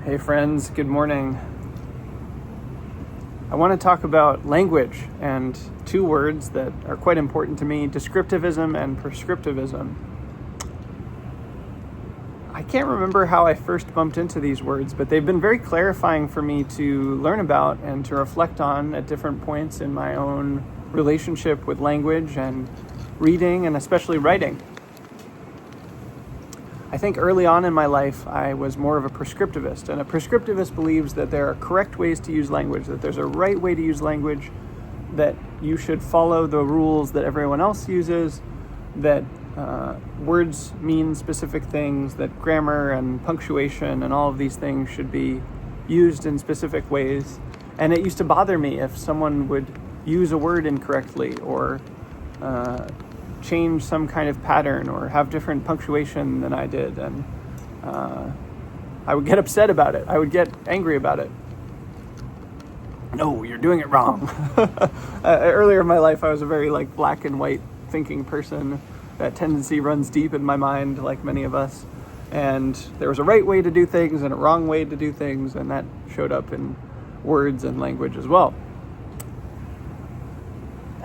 Hey friends, good morning. I want to talk about language and two words that are quite important to me, descriptivism and prescriptivism. I can't remember how I first bumped into these words, but they've been very clarifying for me to learn about and to reflect on at different points in my own relationship with language and reading and especially writing. I think early on in my life, I was more of a prescriptivist, and a prescriptivist believes that there are correct ways to use language, that there's a right way to use language, that you should follow the rules that everyone else uses, that words mean specific things, that grammar and punctuation and all of these things should be used in specific ways. And it used to bother me if someone would use a word incorrectly or change some kind of pattern or have different punctuation than I did, and I would get upset about it. I would get angry about it. No, you're doing it wrong. Earlier in my life, I was a very black and white thinking person. That tendency runs deep in my mind, like many of us. And there was a right way to do things and a wrong way to do things, and that showed up in words and language as well.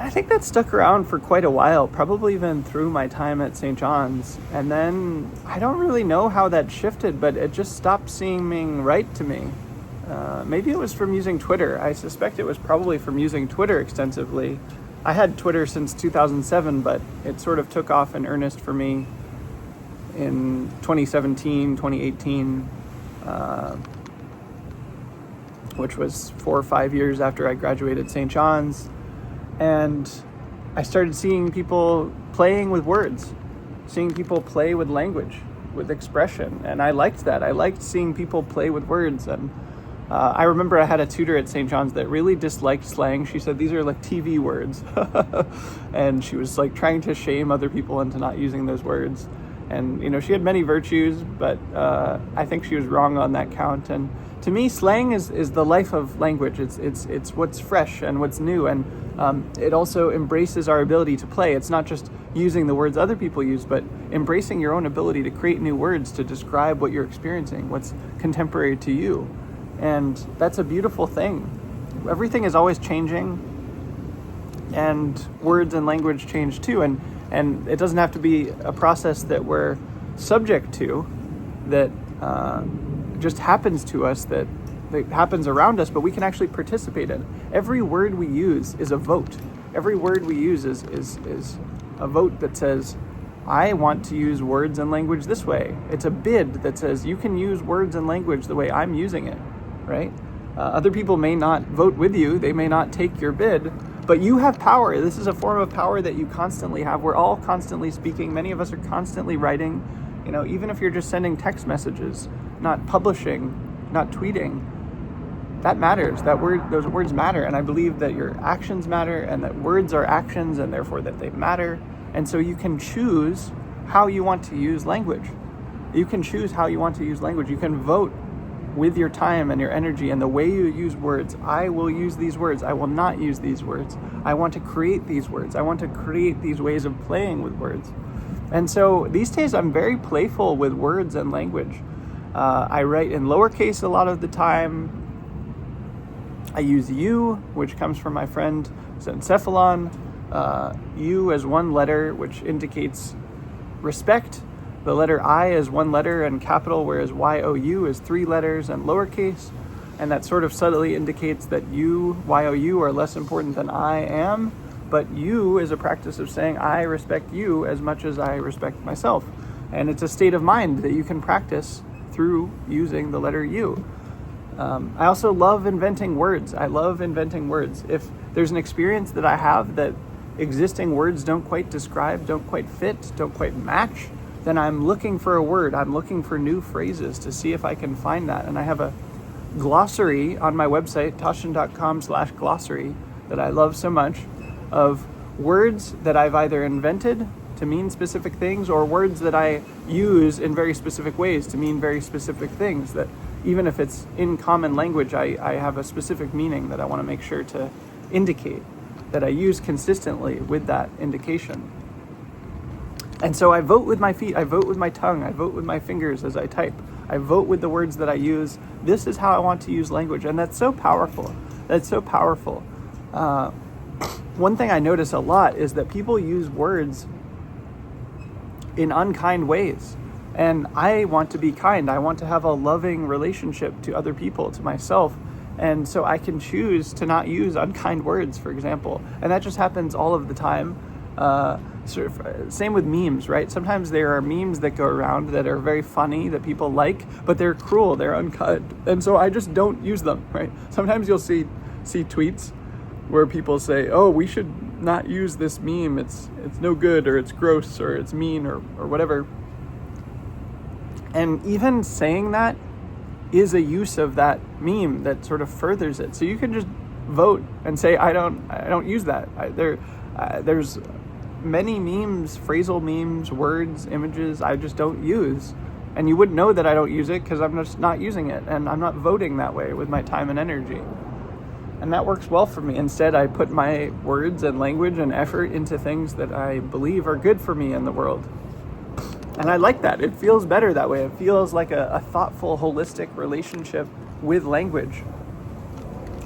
I think that stuck around for quite a while, probably even through my time at St. John's. And then I don't really know how that shifted, but it just stopped seeming right to me. Maybe it was from using Twitter. I suspect it was probably from using Twitter extensively. I had Twitter since 2007, but it sort of took off in earnest for me in 2017, 2018, which was 4 or 5 years after I graduated St. John's. And I started seeing people playing with words, seeing people play with language, with expression. And I liked that. I liked seeing people play with words. And I remember I had a tutor at St. John's that really disliked slang. She said, these are like TV words. And she was trying to shame other people into not using those words. And, she had many virtues, but I think she was wrong on that count. And to me, slang is the life of language. It's what's fresh and what's new, and it also embraces our ability to play. It's not just using the words other people use, but embracing your own ability to create new words to describe what you're experiencing, what's contemporary to you. And that's a beautiful thing. Everything is always changing, and words and language change too. And it doesn't have to be a process that we're subject to, that just happens to us, that happens around us, but we can actually participate in. Every word we use is a vote. Every word we use is a vote that says, I want to use words and language this way. It's a bid that says you can use words and language the way I'm using it, right? Other people may not vote with you. They may not take your bid, but you have power. This is a form of power that you constantly have. We're all constantly speaking. Many of us are constantly writing. Even if you're just sending text messages, not publishing, not tweeting, that matters. Those words matter. And I believe that your actions matter, and that words are actions, and therefore that they matter. And so you can choose how you want to use language. You can choose how you want to use language. You can vote with your time and your energy and the way you use words. I will use these words. I will not use these words. I want to create these words. I want to create these ways of playing with words. And so these days I'm very playful with words and language. I write in lowercase a lot of the time. I use you, which comes from my friend Zencephalon. U as one letter, which indicates respect. The letter I is one letter and capital, whereas Y-O-U is 3 letters and lowercase. And that sort of subtly indicates that you, Y-O-U, are less important than I am. But you is a practice of saying I respect you as much as I respect myself. And it's a state of mind that you can practice through using the letter U. I also love inventing words. I love inventing words. If there's an experience that I have that existing words don't quite describe, don't quite fit, don't quite match, then I'm looking for a word. I'm looking for new phrases to see if I can find that. And I have a glossary on my website, taschen.com/glossary, that I love so much, of words that I've either invented to mean specific things, or words that I use in very specific ways to mean very specific things, that even if it's in common language, I have a specific meaning that I want to make sure to indicate, that I use consistently with that indication. And so I vote with my feet, I vote with my tongue, I vote with my fingers as I type. I vote with the words that I use. This is how I want to use language. And that's so powerful. That's so powerful. One thing I notice a lot is that people use words in unkind ways. And I want to be kind. I want to have a loving relationship to other people, to myself. And so I can choose to not use unkind words, for example. And that just happens all of the time. Same with memes, right? Sometimes there are memes that go around that are very funny, that people like, but they're cruel, they're unkind. And so I just don't use them, right? Sometimes you'll see tweets where people say, oh, we should not use this meme. It's no good, or it's gross, or it's mean, or whatever. And even saying that is a use of that meme that sort of furthers it. So you can just vote and say, I don't use that. There's many memes, phrasal memes, words, images I just don't use. And you wouldn't know that I don't use it because I'm just not using it. And I'm not voting that way with my time and energy. And that works well for me. Instead, I put my words and language and effort into things that I believe are good for me in the world. And I like that. It feels better that way. It feels like a thoughtful, holistic relationship with language.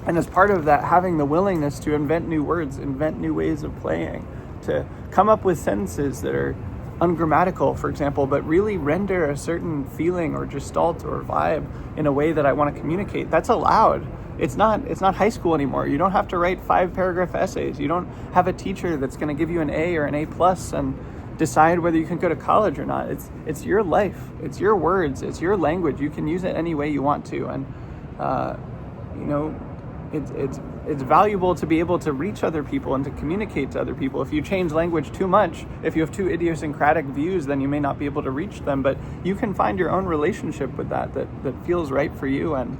And as part of that, having the willingness to invent new words, invent new ways of playing, to come up with sentences that are ungrammatical, for example, but really render a certain feeling or gestalt or vibe in a way that I want to communicate. That's allowed. It's not high school anymore. You don't have to write 5-paragraph essays. You don't have a teacher that's going to give you an A or an A+ and decide whether you can go to college or not. It's your life. It's your words. It's your language. You can use it any way you want to. And it's valuable to be able to reach other people and to communicate to other people. If you change language too much, if you have too idiosyncratic views, then you may not be able to reach them. But you can find your own relationship with that feels right for you. And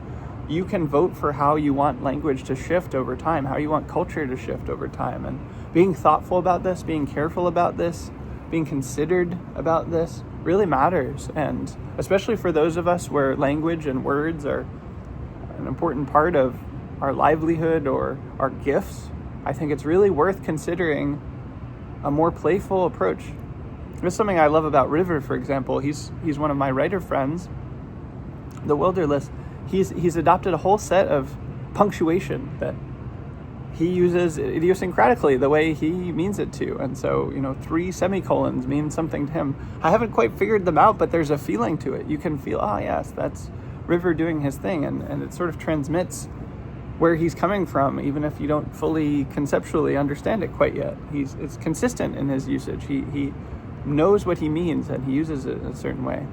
you can vote for how you want language to shift over time, how you want culture to shift over time. And being thoughtful about this, being careful about this, being considered about this really matters. And especially for those of us where language and words are an important part of our livelihood or our gifts, I think it's really worth considering a more playful approach. There's something I love about River, for example. He's one of my writer friends, the Wilderless. He's adopted a whole set of punctuation that he uses idiosyncratically the way he means it to. And so, 3 semicolons mean something to him. I haven't quite figured them out, but there's a feeling to it. You can feel, oh yes, that's River doing his thing. And it sort of transmits where he's coming from, even if you don't fully conceptually understand it quite yet. It's consistent in his usage. He knows what he means and he uses it in a certain way.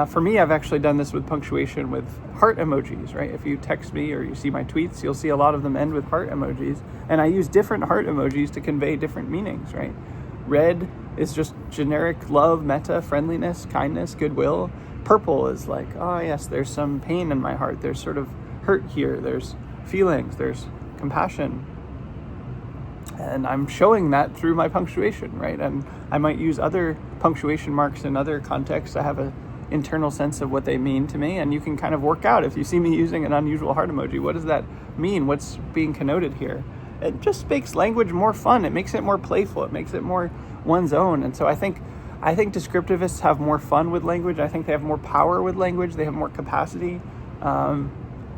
For me, I've actually done this with punctuation with heart emojis, right? If you text me or you see my tweets, you'll see a lot of them end with heart emojis. And I use different heart emojis to convey different meanings, right? Red is just generic love, metta, friendliness, kindness, goodwill. Purple is like, oh yes, there's some pain in my heart. There's sort of hurt here. There's feelings. There's compassion. And I'm showing that through my punctuation, right? And I might use other punctuation marks in other contexts. I have a internal sense of what they mean to me, and you can kind of work out, if you see me using an unusual heart emoji, what does that mean? What's being connoted here? It just makes language more fun. It makes it more playful. It makes it more one's own. And so I think descriptivists have more fun with language. I think they have more power with language. They have more capacity.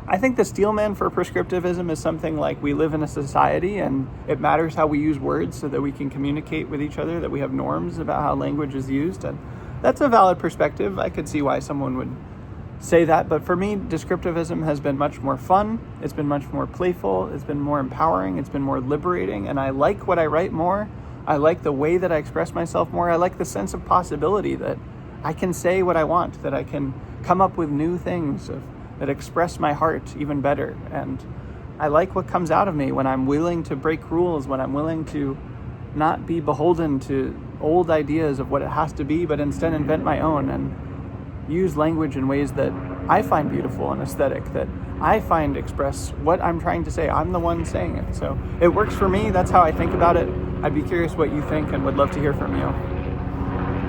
I think the steelman for prescriptivism is something like, we live in a society and it matters how we use words so that we can communicate with each other, that we have norms about how language is used. And that's a valid perspective. I could see why someone would say that. But for me, descriptivism has been much more fun. It's been much more playful. It's been more empowering. It's been more liberating. And I like what I write more. I like the way that I express myself more. I like the sense of possibility that I can say what I want, that I can come up with new things that express my heart even better. And I like what comes out of me when I'm willing to break rules, when I'm willing to not be beholden to old ideas of what it has to be, but instead invent my own and use language in ways that I find beautiful and aesthetic, that I find express what I'm trying to say. I'm the one saying it. So it works for me. That's how I think about it. I'd be curious what you think and would love to hear from you.